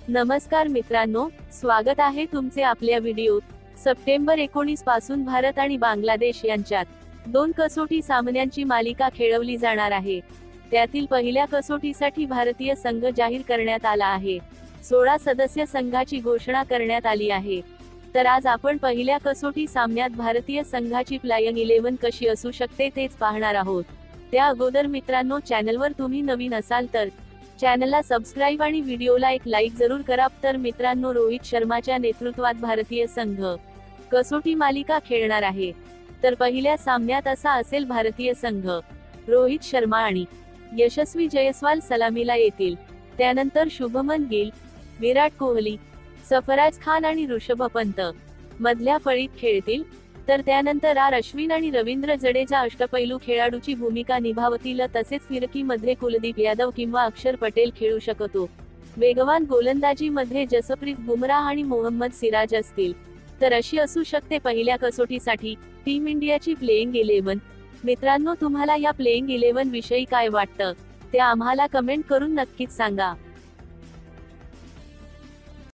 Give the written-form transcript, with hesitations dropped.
नमस्कार मित्रांनो, स्वागत आहे तुमचे आपल्या व्हिडिओत। सप्टेंबर 19 पासून भारत आणि बांगलादेश यांच्यात 2 कसोटी सामन्यांची मालिका खेळवली जाणार आहे। त्यातील पहिल्या कसोटीसाठी भारतीय संघ जाहीर करण्यात आला आहे। 16 सदस्य संघाची घोषणा करण्यात आली आहे। तर आज आपण पहिल्या कसोटी सामन्यात भारतीय संघाची प्लेइंग 11 कशी असू शकते तेच पाहणार आहोत। त्या अगोदर मित्रांनो, चॅनलवर तुम्ही नवीन असाल तर चॅनलला सबस्क्राइब आणि व्हिडिओला एक लाईक जरूर करा। तर मित्रांनो, रोहित शर्माच्या नेतृत्वात भारतीय संघ कसोटी मालिका खेळणार आहे। तर पहिल्या सामन्यात असा असेल भारतीय संघ: रोहित शर्मा आणि यशस्वी जयस्वाल सलामीला येतील। त्यानंतर शुभमन गिल, विराट कोहली, सरफराज खान आणि ऋषभ पंत मधल्या फळीत खेळतील। तर त्यानंतर अश्विन आणि रवींद्र जडेजा अष्टपैलू खेळाडूची भूमिका निभावतील। तसेच फिरकीमध्ये कुलदीप यादव किंवा अक्षर पटेल खेळू शकतो। वेगवान गोलंदाजीमध्ये जसप्रीत बुमराह आणि मोहम्मद सिराज असतील। तर अशी असू शकते पहिल्या कसोटीसाठी टीम इंडियाची प्लेइंग 11। मित्रांनो, तुम्हाला या प्लेइंग 11 विषयी काय वाटतं ते आम्हाला कमेंट करून नक्कीच सांगा।